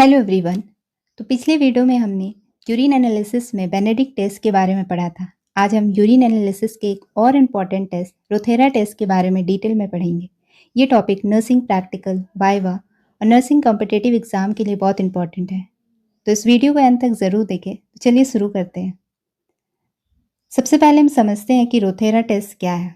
Hello everyone. तो पिछले video में हमने यूरिन एनालिसिस में बेनेडिक्ट टेस्ट के बारे में पढ़ा था। आज हम यूरिन एनालिसिस के एक और इम्पॉर्टेंट टेस्ट रोथेरा टेस्ट के बारे में डिटेल में पढ़ेंगे। ये टॉपिक नर्सिंग प्रैक्टिकल, वाइवा और नर्सिंग कॉम्पिटिटिव एग्जाम के लिए बहुत इंपॉर्टेंट है, तो इस वीडियो को अंत तक ज़रूर देखें। तो चलिए शुरू करते हैं। सबसे पहले हम समझते हैं कि रोथेरा टेस्ट क्या है।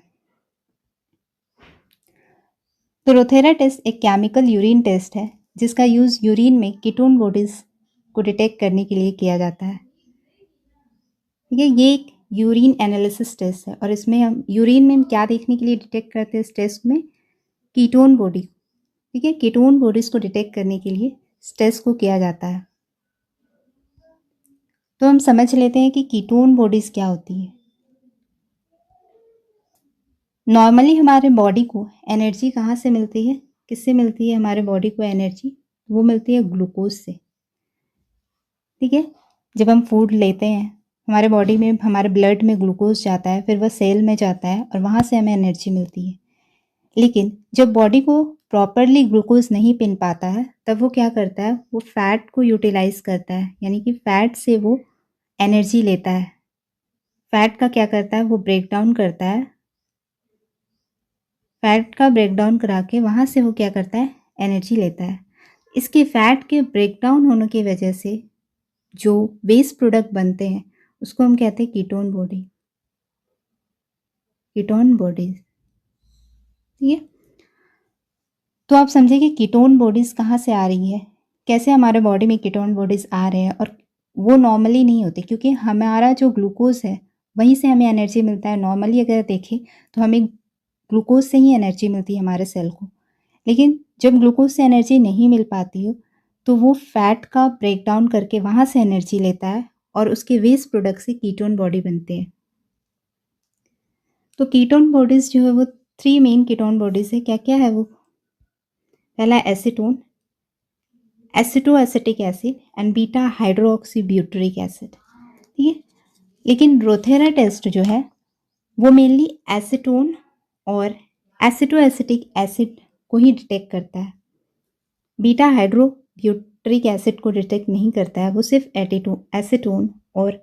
तो रोथेरा टेस्ट एक केमिकल यूरिन टेस्ट है जिसका यूज़ यूरिन में कीटोन बॉडीज को डिटेक्ट करने के लिए किया जाता है। ठीक है, ये एक यूरिन एनालिसिस टेस्ट है और इसमें हम यूरिन में हम क्या देखने के लिए डिटेक्ट करते हैं इस टेस्ट में? Ketone body. ठीक है, कीटोन बॉडीज को डिटेक्ट करने के लिए इस टेस्ट को किया जाता है। तो हम समझ लेते हैं कि कीटोन बॉडीज क्या होती है। नॉर्मली हमारे बॉडी को एनर्जी कहाँ से मिलती है? किससे मिलती है हमारे बॉडी को एनर्जी? वो मिलती है ग्लूकोज से। ठीक है, जब हम फूड लेते हैं हमारे बॉडी में, हमारे ब्लड में ग्लूकोज जाता है, फिर वह सेल में जाता है और वहाँ से हमें एनर्जी मिलती है। लेकिन जब बॉडी को प्रॉपरली ग्लूकोज नहीं पिन पाता है तब वो क्या करता है? वो फैट को यूटिलाइज करता है, यानी कि फैट से वो एनर्जी लेता है। फैट का क्या करता है? वो ब्रेक डाउन करता है। फैट का ब्रेक डाउन करा के वहाँ से वो क्या करता है? एनर्जी लेता है। इसके फैट के ब्रेक डाउन होने की वजह से जो वेस्ट प्रोडक्ट बनते हैं उसको हम कहते हैं कीटोन बॉडी, कीटोन बॉडीज। ठीक है, तो आप समझे कि कीटोन बॉडीज कहाँ से आ रही है, कैसे हमारे बॉडी में कीटोन बॉडीज आ रहे हैं। और वो नॉर्मली नहीं होते क्योंकि हमारा जो ग्लूकोज है वहीं से हमें एनर्जी मिलता है। नॉर्मली अगर देखें तो हमें ग्लूकोज से ही एनर्जी मिलती है हमारे सेल को। लेकिन जब ग्लूकोज से एनर्जी नहीं मिल पाती हो तो वो फैट का ब्रेक डाउन करके वहाँ से एनर्जी लेता है और उसके वेस्ट प्रोडक्ट से कीटोन बॉडी बनते हैं। तो कीटोन बॉडीज जो है वो 3 मेन कीटोन बॉडीज है। क्या क्या है वो? पहला acetone, एसिटो acetic acid and beta hydroxy butyric acid. ठीक है, लेकिन रोथेरा टेस्ट जो है वो मेनली एसीटोन और एसिटो एसिटिक एसिड को ही डिटेक्ट करता है। बीटा हाइड्रो ब्यूटरिक एसिड को डिटेक्ट नहीं करता है, वो सिर्फ एसीटोन और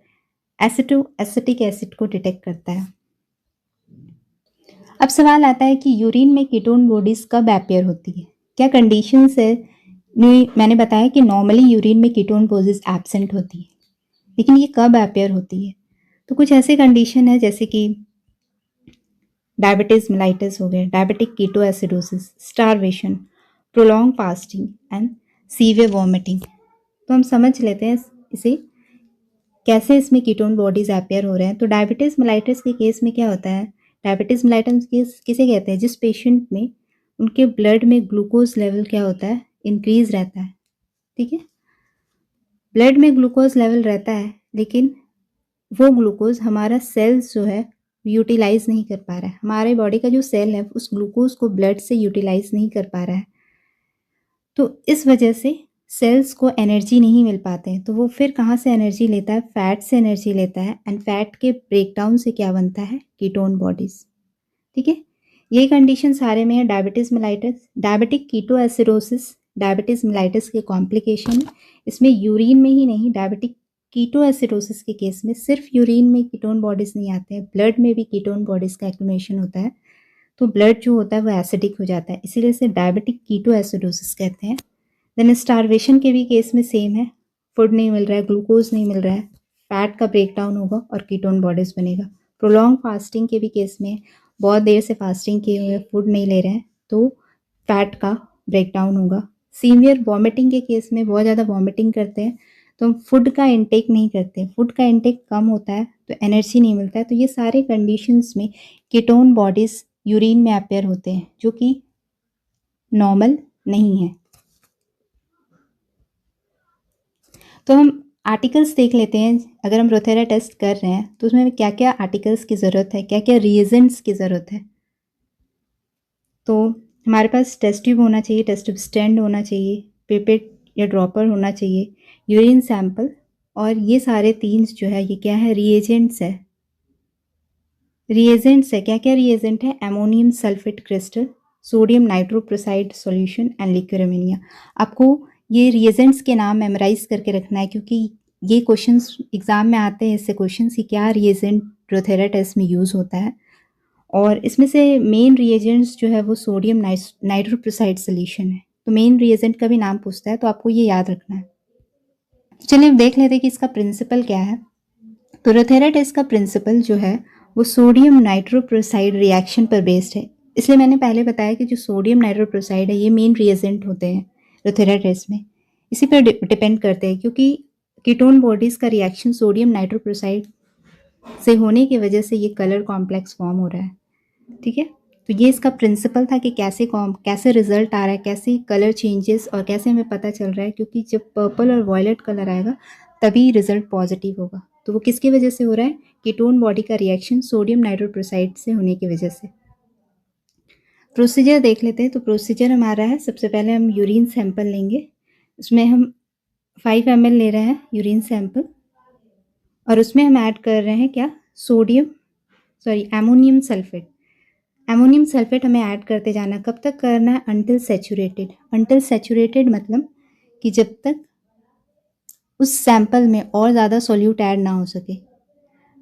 एसिटो एसिटिक एसिड को डिटेक्ट करता है। अब सवाल आता है कि यूरिन में कीटोन बॉडीज कब अपीयर होती है, क्या कंडीशंस है? मैंने बताया कि नॉर्मली यूरिन में कीटोन बॉडीज एब्सेंट होती है, लेकिन ये कब अपीयर होती है? तो कुछ ऐसे कंडीशन है जैसे कि डायबिटीज मेलाइटिस हो गया, diabetic ketoacidosis, starvation, prolong fasting and severe vomiting. तो हम समझ लेते हैं इसे कैसे इसमें कीटोन बॉडीज अपीयर हो रहे हैं। तो डायबिटीज मेलाइटिस के केस में क्या होता है? डायबिटीज मेलाइटिस केस किसे कहते हैं? जिस पेशेंट में उनके ब्लड में ग्लूकोज लेवल क्या होता है? इंक्रीज रहता है। ठीक है, ब्लड में ग्लूकोज लेवल रहता है लेकिन वो ग्लूकोज हमारा सेल्स जो है यूटिलाइज नहीं कर पा रहा है। हमारे बॉडी का जो सेल है उस ग्लूकोज को ब्लड से यूटिलाइज नहीं कर पा रहा है, तो इस वजह से सेल्स को एनर्जी नहीं मिल पाते हैं। तो वो फिर कहाँ से एनर्जी लेता है? फैट से एनर्जी लेता है एंड फैट के ब्रेकडाउन से क्या बनता है? Ketone bodies. ठीक है, ये कंडीशन सारे में है diabetes mellitus, diabetic ketoacidosis, diabetes mellitus के कॉम्प्लिकेशन। इसमें यूरिन में ही नहीं, डायबिटिक कीटोएसिडोसिस के केस में सिर्फ यूरिन में कीटोन बॉडीज नहीं आते हैं, ब्लड में भी कीटोन बॉडीज का एक्यूमुलेशन होता है। तो ब्लड जो होता है वो एसिडिक हो जाता है, इसीलिए इसे डायबिटिक कीटोएसिडोसिस कहते हैं। देन स्टारवेशन के भी केस में सेम है, फूड नहीं मिल रहा है, ग्लूकोज नहीं मिल रहा है, फैट का ब्रेकडाउन होगा और कीटोन बॉडीज बनेगा। प्रोलॉन्ग फास्टिंग के भी केस में बहुत देर से फास्टिंग किए हुए, फूड नहीं ले रहे हैं, तो फैट का ब्रेकडाउन होगा। सीवियर वॉमिटिंग के केस में बहुत ज़्यादा वॉमिटिंग करते हैं तो हम फूड का इंटेक नहीं करते, फूड का इंटेक कम होता है तो एनर्जी नहीं मिलता है। तो ये सारे कंडीशंस में कीटोन बॉडीज यूरिन में अपीयर होते हैं जो कि नॉर्मल नहीं है। तो हम आर्टिकल्स देख लेते हैं। अगर हम रोथेरा टेस्ट कर रहे हैं तो उसमें क्या क्या आर्टिकल्स की ज़रूरत है, क्या क्या रिएजेंट्स की ज़रूरत है। तो हमारे पास टेस्ट ट्यूब होना चाहिए, टेस्ट ट्यूब स्टैंड होना चाहिए, पिपेट या ड्रॉपर होना चाहिए, यूरिन सैंपल, और ये सारे तीन जो है ये क्या है? रिएजेंट्स है। रिएजेंट्स है, क्या क्या रिएजेंट है? Ammonium sulphate crystal, sodium nitroprusside solution and liquid ammonia. आपको ये रिएजेंट्स के नाम मेमोराइज करके रखना है, क्योंकि ये क्वेश्चंस एग्ज़ाम में आते हैं इससे क्वेश्चंस कि क्या रिएजेंट रोथेरा टेस्ट में यूज़ होता है। और इसमें से मेन रिएजेंट्स जो है वो सोडियम नाइट्रोप्रोसाइड सोल्यूशन है। तो मेन रिएजेंट का भी नाम पूछता है, तो आपको ये याद रखना है। चलिए अब देख लेते हैं कि इसका प्रिंसिपल क्या है। तो रोथेरा टेस्ट का प्रिंसिपल जो है वो सोडियम नाइट्रोप्रोसाइड रिएक्शन पर बेस्ड है। इसलिए मैंने पहले बताया कि जो सोडियम नाइट्रोप्रोसाइड है ये मेन रिएजेंट होते हैं रोथेरा टेस्ट में, इसी पर डिपेंड करते हैं, क्योंकि कीटोन बॉडीज़ का रिएक्शन सोडियम नाइट्रोप्रोसाइड से होने की वजह से ये कलर कॉम्प्लेक्स फॉर्म हो रहा है। ठीक है, तो ये इसका प्रिंसिपल था कि कैसे रिजल्ट आ रहा है, कैसे कलर चेंजेस और कैसे हमें पता चल रहा है, क्योंकि जब पर्पल और वॉयलेट कलर आएगा तभी रिजल्ट पॉजिटिव होगा। तो वो किसकी वजह से हो रहा है? कीटोन बॉडी का रिएक्शन सोडियम नाइट्रोप्रोसाइड से होने की वजह से। प्रोसीजर देख लेते हैं। तो प्रोसीजर हमारा है, सबसे पहले हम यूरिन सैंपल लेंगे, उसमें हम 5 ml ले रहे हैं यूरिन सैंपल, और उसमें हम ऐड कर रहे हैं क्या? Ammonium sulphate. एमोनियम सल्फेट हमें ऐड करते जाना। कब तक करना है? Until saturated. अंटिल सैचुरेटेड मतलब कि जब तक उस सैंपल में और ज़्यादा सोल्यूट ऐड ना हो सके।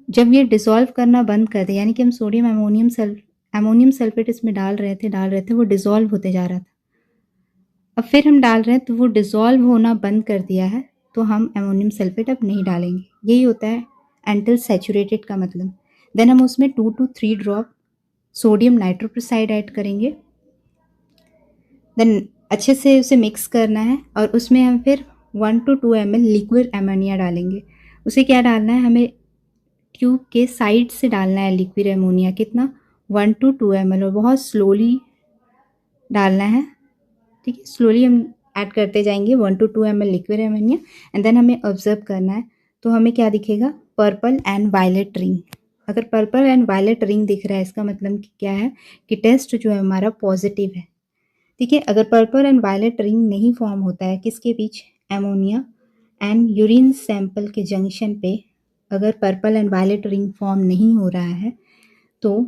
जब ये डिसॉल्व करना बंद कर दे, यानी कि हम सोडियम एमोनियम सल्फेट इसमें डाल रहे थे, वो डिसॉल्व होते जा रहा था। अब फिर हम डाल रहे हैं तो वो डिसॉल्व होना बंद कर दिया है, तो हम एमोनियम सल्फेट अब नहीं डालेंगे। यही होता है अंटिल सैचुरेटेड का मतलब। देन हम उसमें 2 to 3 drop sodium nitroprusside add करेंगे। देन अच्छे से उसे मिक्स करना है, और उसमें हम फिर 1 to 2 ml लिक्विड अमोनिया डालेंगे। उसे क्या डालना है? हमें ट्यूब के साइड से डालना है लिक्विड अमोनिया। कितना? 1 to 2 ml, और बहुत स्लोली डालना है। ठीक है, स्लोली हम ऐड करते जाएंगे 1 to 2 ml liquid ammonia, and then हमें ऑब्जर्व करना है। तो हमें क्या दिखेगा? Purple and violet ring. अगर पर्पल एंड वायलेट रिंग दिख रहा है, इसका मतलब क्या है कि टेस्ट जो है हमारा पॉजिटिव है। ठीक है, अगर पर्पल एंड वायलेट रिंग नहीं फॉर्म होता है, किसके बीच? एमोनिया एंड यूरिन सैंपल के जंक्शन पे अगर purple and violet ring form नहीं हो रहा है, तो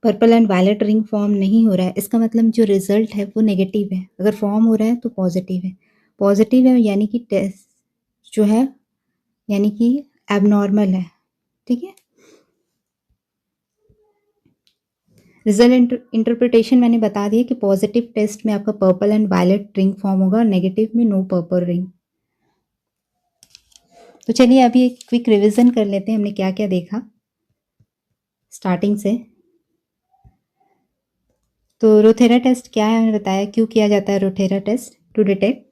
purple and violet ring form नहीं हो रहा है, इसका मतलब जो रिजल्ट है वो नेगेटिव है। अगर फॉर्म हो रहा है तो पॉजिटिव है। पॉजिटिव है यानी कि टेस्ट जो है यानी कि एबनॉर्मल है। ठीक है, रिजल्ट इंटरप्रिटेशन मैंने बता दिया कि पॉजिटिव टेस्ट में आपका purple and violet ring form होगा, और नेगेटिव में नो पर्पल रिंग। तो चलिए अभी एक क्विक रिवीजन कर लेते हैं हमने क्या क्या देखा स्टार्टिंग से। तो रोथेरा टेस्ट क्या है, मैंने बताया क्यों किया जाता है Rothera test. To detect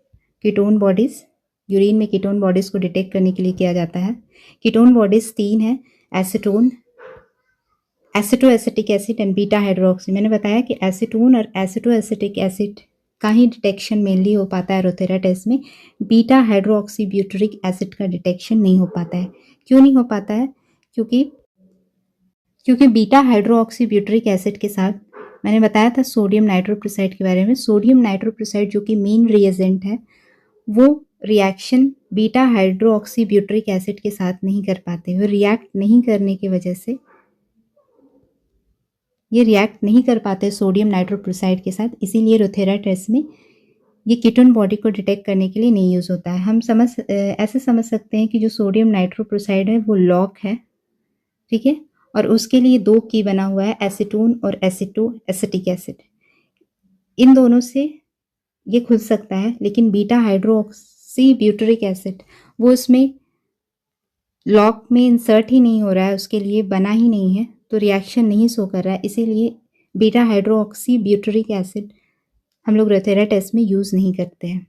ketone bodies, urine में कीटोन बॉडीज़ को डिटेक्ट करने के लिए किया जाता है। कीटोन बॉडीज़ 3 है, acetone, acetoacetic acid and beta hydroxy. मैंने बताया कि एसीटोन और एसिटोएसिटिक एसिड का ही डिटेक्शन मेनली हो पाता है रोथेरा टेस्ट में। बीटा हाइड्रोक्सी ब्यूटरिक एसिड का डिटेक्शन नहीं हो पाता है। क्यों नहीं हो पाता है? क्योंकि बीटा हाइड्रोक्सी ब्यूटरिक एसिड के साथ मैंने बताया था सोडियम नाइट्रोप्रोसाइड के बारे में। सोडियम नाइट्रोप्रोसाइड जो कि मेन रिएजेंट है, वो reaction beta hydroxy butyric acid के साथ नहीं कर पाते। वो रिएक्ट नहीं करने की वजह से ये रिएक्ट नहीं कर पाते सोडियम नाइट्रोप्रोसाइड के साथ, इसीलिए रोथेरा टेस्ट में ये कीटोन बॉडी को डिटेक्ट करने के लिए नहीं यूज़ होता है। हम ऐसे समझ सकते हैं कि जो सोडियम नाइट्रोप्रोसाइड है वो लॉक है। ठीक है, और उसके लिए 2 की बना हुआ है, एसीटोन और एसिटिक एसिड। इन दोनों से ये खुल सकता है, लेकिन बीटा हाइड्रोक्सी ब्यूटरिक एसिड वो उसमें लॉक में इंसर्ट ही नहीं हो रहा है, उसके लिए बना ही नहीं है, तो रिएक्शन नहीं शो कर रहा है। इसीलिए बीटा हाइड्रोक्सी ब्यूटरिक एसिड हम लोग रोथेरा टेस्ट में यूज़ नहीं करते हैं।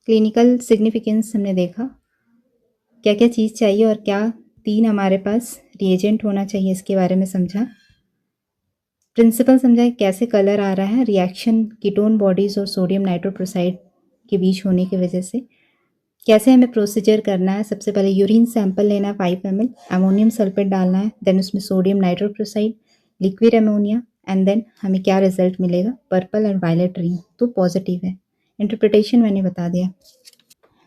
क्लिनिकल सिग्निफिकेंस हमने देखा, क्या क्या चीज़ चाहिए और क्या 3 हमारे पास रिएजेंट होना चाहिए, इसके बारे में समझा। प्रिंसिपल समझा कैसे कलर आ रहा है, रिएक्शन कीटोन बॉडीज़ और सोडियम नाइट्रोप्रोसाइड के बीच होने की वजह से। कैसे हमें प्रोसीजर करना है, सबसे पहले यूरिन सैंपल लेना है 5 ml, अमोनियम सल्फेट डालना है, देन उसमें sodium nitroprusside, liquid ammonia, and then हमें क्या रिजल्ट मिलेगा? पर्पल एंड वायलेट रिंग, तो पॉजिटिव है। इंटरप्रिटेशन मैंने बता दिया।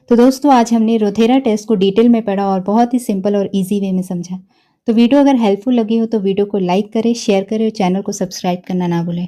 तो दोस्तों आज हमने रोथेरा टेस्ट को डिटेल में पढ़ा और बहुत ही सिंपल और इजी वे में समझा। तो वीडियो अगर हेल्पफुल लगी हो तो वीडियो को लाइक करें, शेयर करें और चैनल को सब्सक्राइब करना ना भूलें।